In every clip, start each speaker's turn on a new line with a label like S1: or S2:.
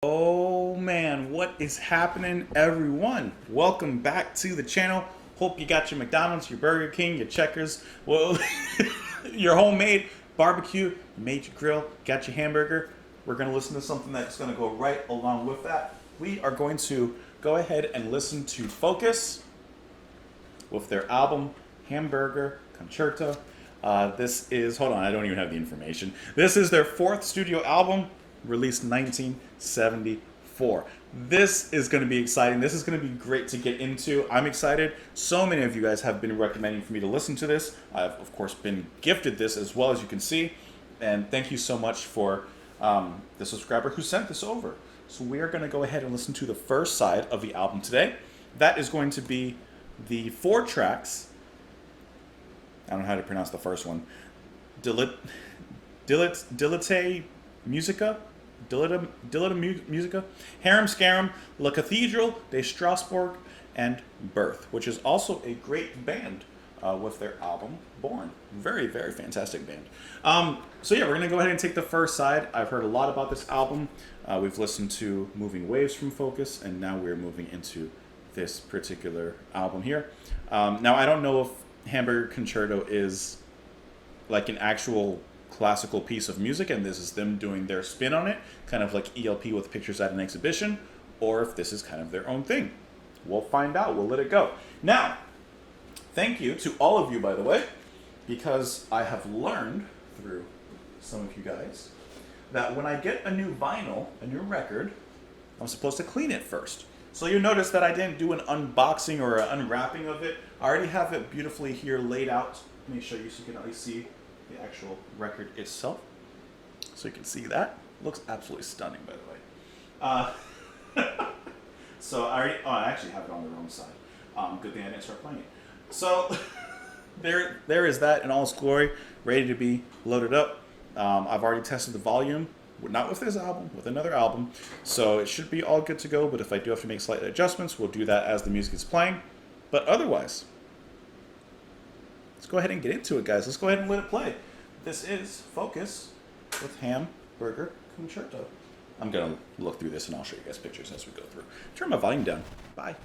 S1: Oh man, what is happening, everyone? Welcome back to the channel. Hope you got your McDonald's, your Burger King, your Checkers, well, your homemade barbecue, you made your grill, got your hamburger. We're going to listen to something that's going to go right along with that. We are going to go ahead and listen to Focus with their album Hamburger Concerto. This is, hold on, I don't even have the information. This is their fourth studio album, released 1974. This is going to be exciting. This is going to be great to get into. I'm excited. So many of you guys have been recommending for me to listen to this. I've, of course, been gifted this as well, as you can see. And thank you so much for the subscriber who sent this over. So we are going to go ahead and listen to the first side of the album today. That is going to be the 4 tracks. I don't know how to pronounce the first one. Dilate Musica? Dilata Musica? Harem, Scarum, La Cathedral de Strasbourg, and Birth, which is also a great band with their album Born. Very, very fantastic band. So yeah, we're going to go ahead and take the first side. I've heard a lot about this album. We've listened to Moving Waves from Focus, and now we're moving into this particular album here. Now, I don't know if Hamburger Concerto is like an actual classical piece of music and this is them doing their spin on it, kind of like ELP with pictures at an exhibition, or if this is kind of their own thing. We'll find out. We'll let it go. Now, thank you to all of you, by the way, because I have learned through some of you guys that when I get a new vinyl, a new record, I'm supposed to clean it first. So you notice that I didn't do an unboxing or an unwrapping of it. I already have it beautifully here laid out. Let me show you so you can at least see the actual record itself. So you can see that. It looks absolutely stunning, by the way. So I actually have it on the wrong side. Good thing I didn't start playing it. So there is that in all its glory, ready to be loaded up. I've already tested the volume. Not with this album, with another album. So it should be all good to go, but if I do have to make slight adjustments, we'll do that as the music is playing. But otherwise, let's go ahead and get into it, guys. Let's go ahead and let it play. This is Focus with Hamburger Concerto. I'm going to look through this and I'll show you guys pictures as we go through. Turn my volume down. Bye.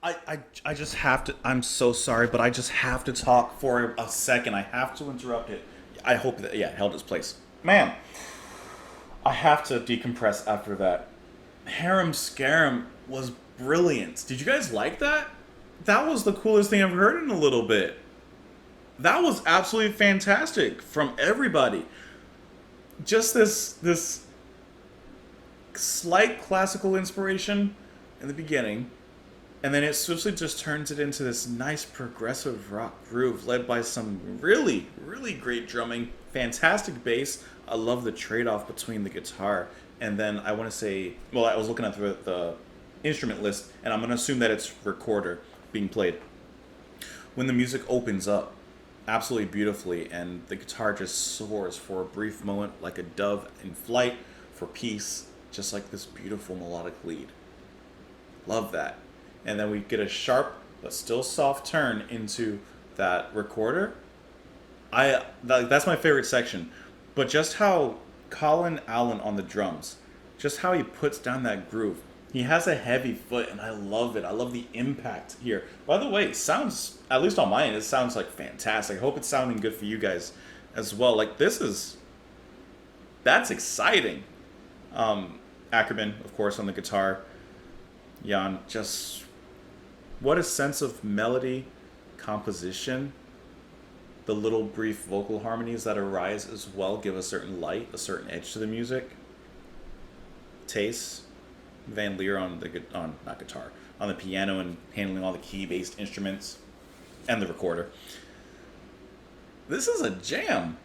S1: I just have to. I'm so sorry, but I just have to talk for a second. I have to interrupt it. I hope that, yeah, it held its place. Man, I have to decompress after that. Harem Scarum was brilliant. Did you guys like that? That was the coolest thing I've heard in a little bit. That was absolutely fantastic from everybody. Just this slight classical inspiration in the beginning, and then it swiftly just turns it into this nice progressive rock groove led by some really, really great drumming, fantastic bass. I love the trade off between the guitar and then I want to say, well, I was looking at the instrument list, and I'm going to assume that it's recorder being played. When the music opens up, absolutely beautifully, and the guitar just soars for a brief moment like a dove in flight for peace, just like this beautiful melodic lead. Love that. And then we get a sharp but still soft turn into that recorder. That's my favorite section. But just how Colin Allen on the drums, just how he puts down that groove. He has a heavy foot, and I love it. I love the impact here. By the way, it sounds, at least on my end, it sounds like fantastic. I hope it's sounding good for you guys as well. Like, that's exciting. Ackerman, of course, on the guitar. Jan, just, what a sense of melody, composition. The little brief vocal harmonies that arise as well give a certain light, a certain edge to the music. Taste. Van Leer on not guitar, on the piano and handling all the key-based instruments and the recorder. This is a jam.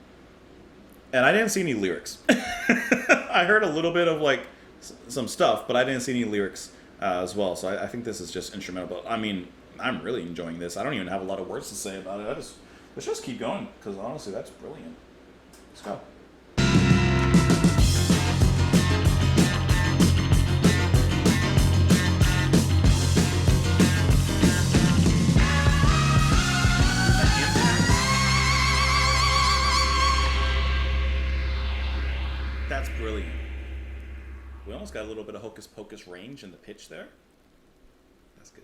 S1: And I didn't see any lyrics. I heard a little bit of like some stuff, but I didn't see any lyrics as well. So I think this is just instrumental. But I mean, I'm really enjoying this. I don't even have a lot of words to say about it. Let's just keep going, because honestly, that's brilliant. Let's go. That's brilliant. We almost got a little bit of hocus pocus range in the pitch there. That's good.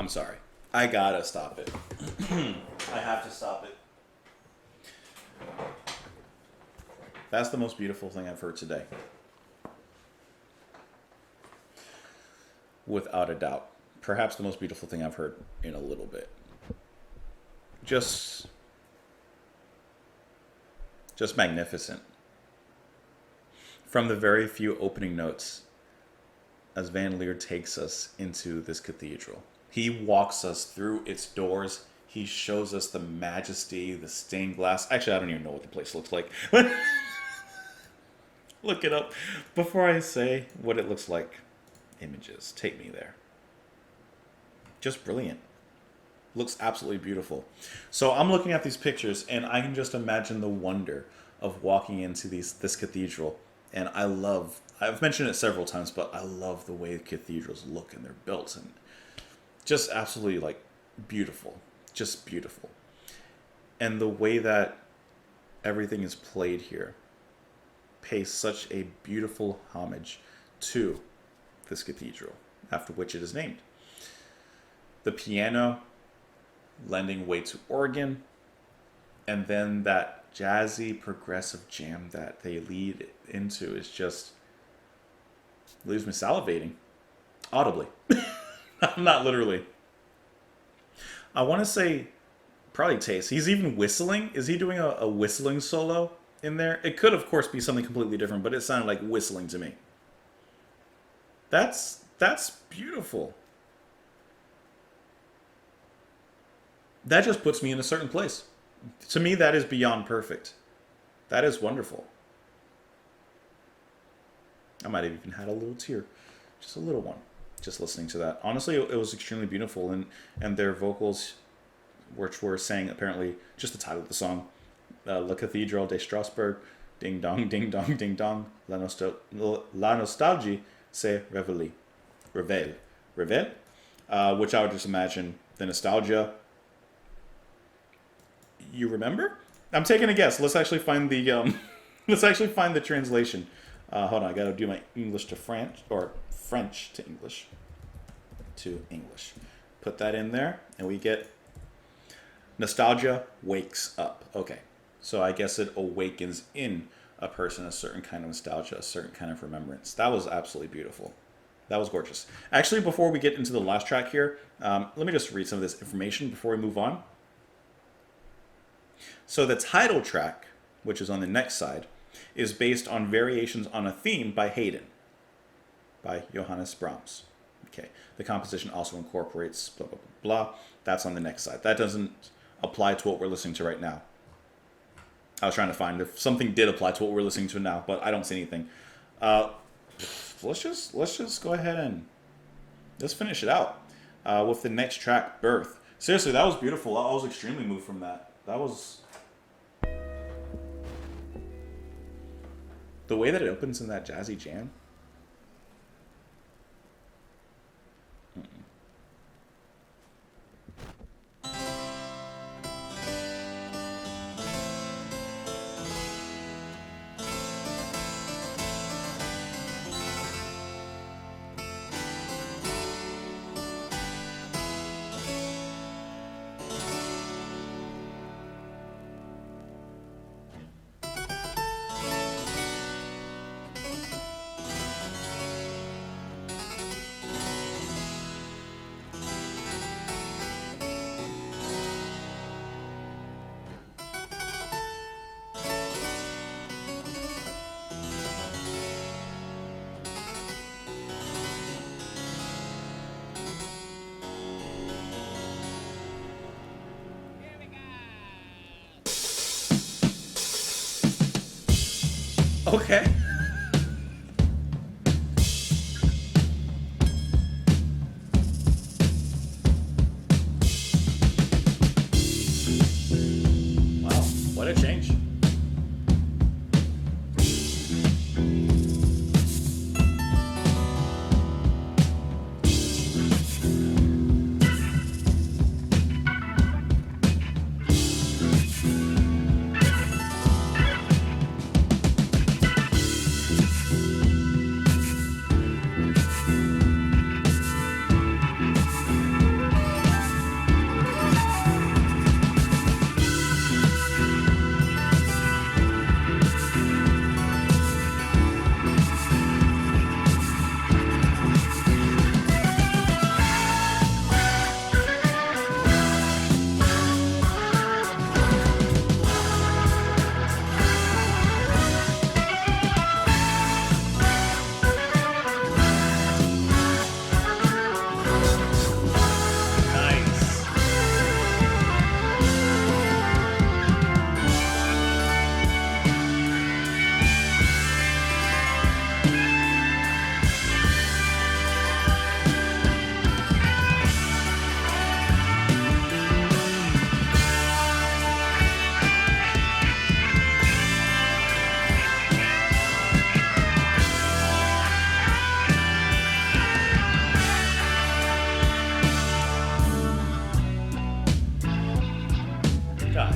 S1: I'm sorry. I gotta stop it. I have to stop it. That's the most beautiful thing I've heard today. Without a doubt. Perhaps the most beautiful thing I've heard in a little bit. Just magnificent. From the very few opening notes, as Van Leer takes us into this cathedral. He walks us through its doors. He shows us the majesty, the stained glass. Actually, I don't even know what the place looks like. Look it up before I say what it looks like. Images. Take me there. Just brilliant. Looks absolutely beautiful. So I'm looking at these pictures and I can just imagine the wonder of walking into this cathedral. And I've mentioned it several times, but I love the way cathedrals look and they're built and just absolutely like beautiful. Just beautiful. And the way that everything is played here pays such a beautiful homage to this cathedral, after which it is named. The piano lending weight to organ, and then that jazzy progressive jam that they lead into is just leaves me salivating audibly. Not literally. I want to say probably Taste. He's even whistling. Is he doing a whistling solo in there? It could of course be something completely different, but it sounded like whistling to me. That's beautiful. That just puts me in a certain place. To me, that is beyond perfect. That is wonderful. I might have even had a little tear. Just a little one. Just listening to that. Honestly, it was extremely beautiful. And their vocals, which were saying apparently just the title of the song, La Cathedral de Strasbourg, ding dong, ding dong, ding dong, la nostalgie se révèle. Révèle? Which I would just imagine the nostalgia. You remember? I'm taking a guess. Let's actually find the translation. Hold on, I gotta do my English to French, or French to English. Put that in there, and we get nostalgia wakes up. Okay, so I guess it awakens in a person a certain kind of nostalgia, a certain kind of remembrance. That was absolutely beautiful. That was gorgeous. Actually, before we get into the last track here, let me just read some of this information before we move on. So the title track, which is on the next side, is based on variations on a theme by Haydn, by Johannes Brahms. Okay, the composition also incorporates blah, blah, blah, blah. That's on the next side. That doesn't apply to what we're listening to right now. I was trying to find if something did apply to what we're listening to now, but I don't see anything. Let's just go ahead and let's finish it out with the next track, Birth. Seriously, that was beautiful. I was extremely moved from that. That was... the way that it opens in that jazzy jam. Okay. Wow, what a change.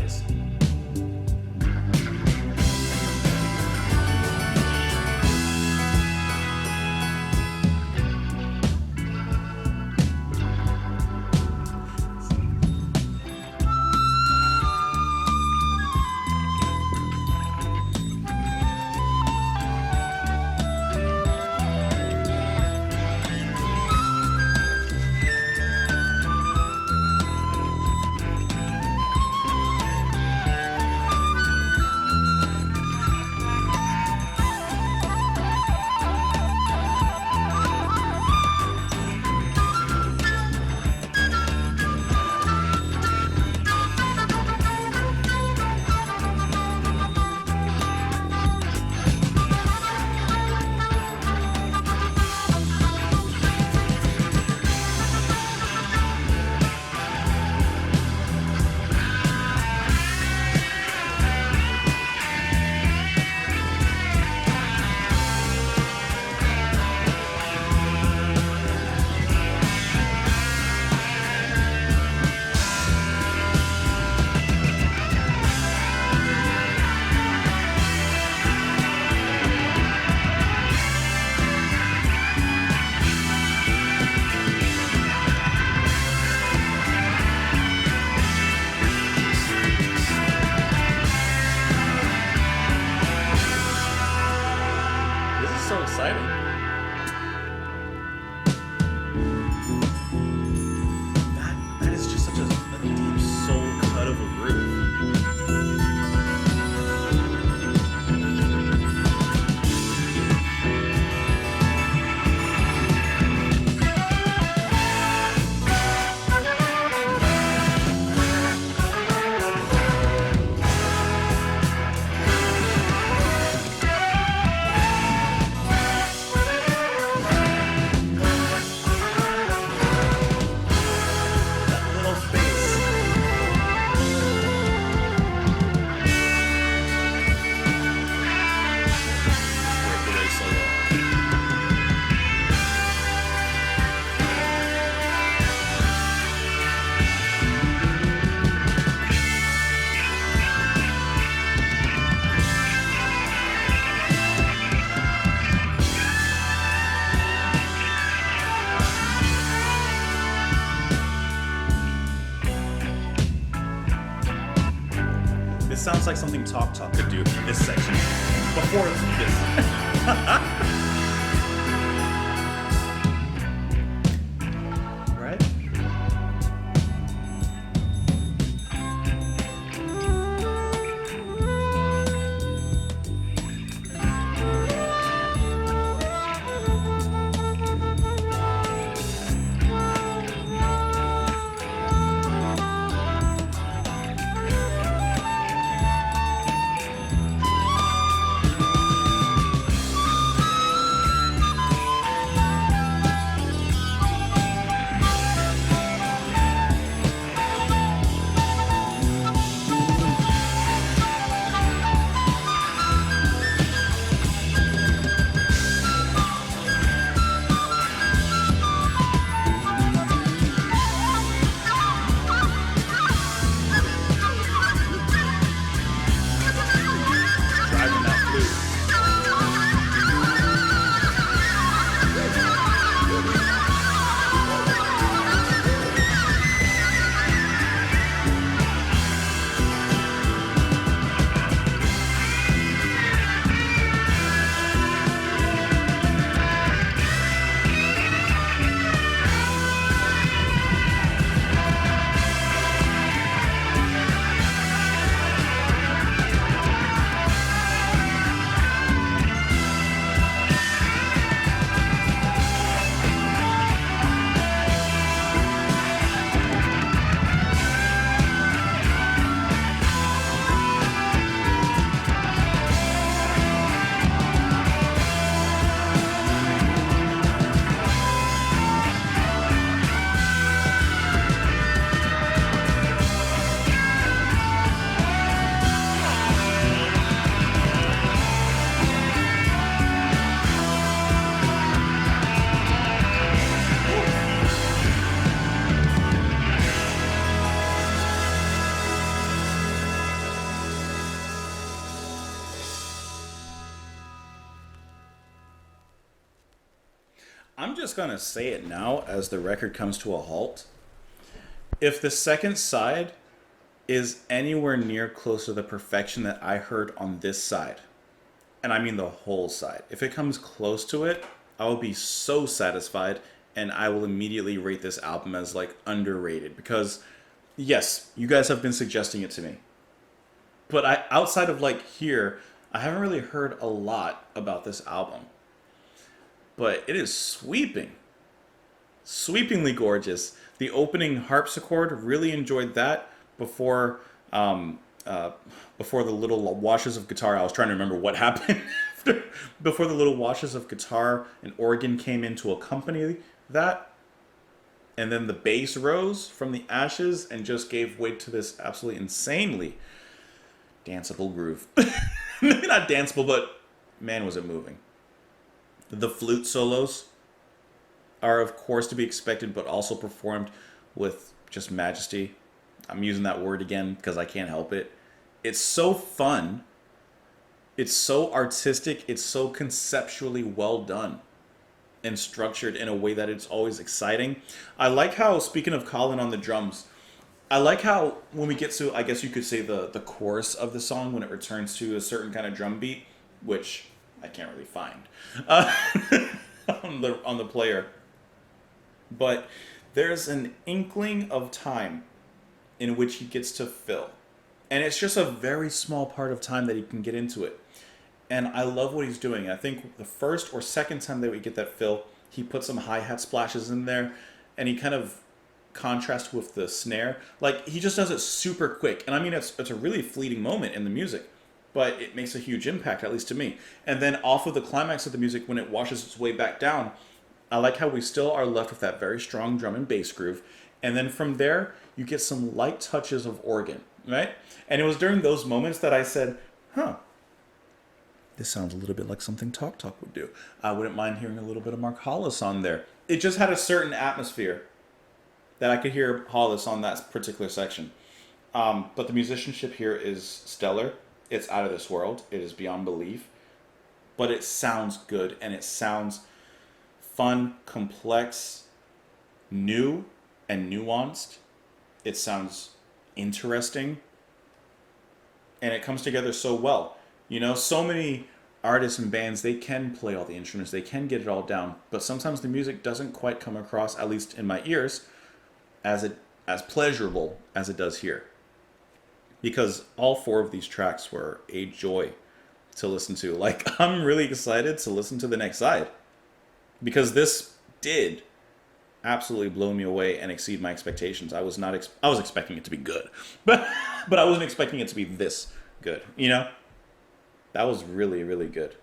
S1: is. So exciting. That is just such a deep soul cut of a groove. This sounds like something Talk Talk could do, this section. Before this. Right? I'm just gonna say it now as the record comes to a halt. If the second side is anywhere near close to the perfection that I heard on this side, and I mean the whole side, if it comes close to it, I will be so satisfied, and I will immediately rate this album as like underrated because yes, you guys have been suggesting it to me. But I outside of like here, I haven't really heard a lot about this album. But it is sweepingly gorgeous. The opening harpsichord, really enjoyed that before um, uh, before the little washes of guitar. I was trying to remember what happened after. Before the little washes of guitar and organ came in to accompany that, and then the bass rose from the ashes and just gave way to this absolutely insanely danceable groove. Maybe not danceable, but man, was it moving. The flute solos are, of course, to be expected, but also performed with just majesty. I'm using that word again because I can't help it. It's so fun. It's so artistic. It's so conceptually well done and structured in a way that it's always exciting. I like how, speaking of Colin on the drums, I like how when we get to, I guess you could say, the chorus of the song, when it returns to a certain kind of drum beat, which I can't really find uh, on the player, but there's an inkling of time in which he gets to fill, and it's just a very small part of time that he can get into it. And I love what he's doing. I think the first or second time that we get that fill, he puts some hi-hat splashes in there, and he kind of contrasts with the snare. Like, he just does it super quick. And I mean, it's a really fleeting moment in the music, but it makes a huge impact, at least to me. And then off of the climax of the music, when it washes its way back down, I like how we still are left with that very strong drum and bass groove. And then from there, you get some light touches of organ, right? And it was during those moments that I said, huh, this sounds a little bit like something Talk Talk would do. I wouldn't mind hearing a little bit of Mark Hollis on there. It just had a certain atmosphere that I could hear Hollis on that particular section. But the musicianship here is stellar. It's out of this world. It is beyond belief. But it sounds good, and it sounds fun, complex, new, and nuanced. It sounds interesting, and it comes together so well. You know, so many artists and bands, they can play all the instruments, they can get it all down, but sometimes the music doesn't quite come across, at least in my ears, as pleasurable as it does here. Because all four of these tracks were a joy to listen to. Like, I'm really excited to listen to the next side, because this did absolutely blow me away and exceed my expectations. I was not I was expecting it to be good, but I wasn't expecting it to be this good, you know? That was really, really good.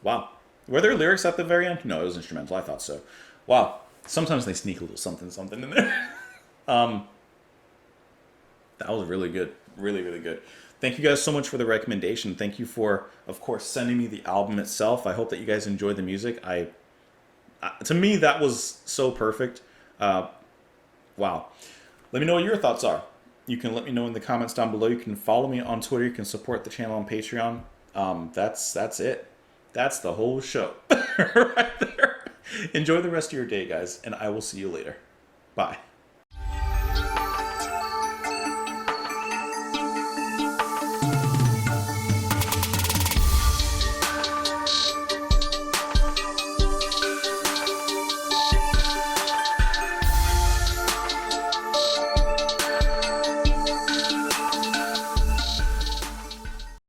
S1: Wow. Were there lyrics at the very end? No, it was instrumental. I thought so. Wow. Sometimes they sneak a little something in there. um, that was really good. Really, really good. Thank you guys so much for the recommendation. Thank you for, of course, sending me the album itself. I hope that you guys enjoyed the music. To me, that was so perfect. Wow. Let me know what your thoughts are. You can let me know in the comments down below. You can follow me on Twitter. You can support the channel on Patreon. That's it. That's the whole show right there. Enjoy the rest of your day, guys, and I will see you later. Bye.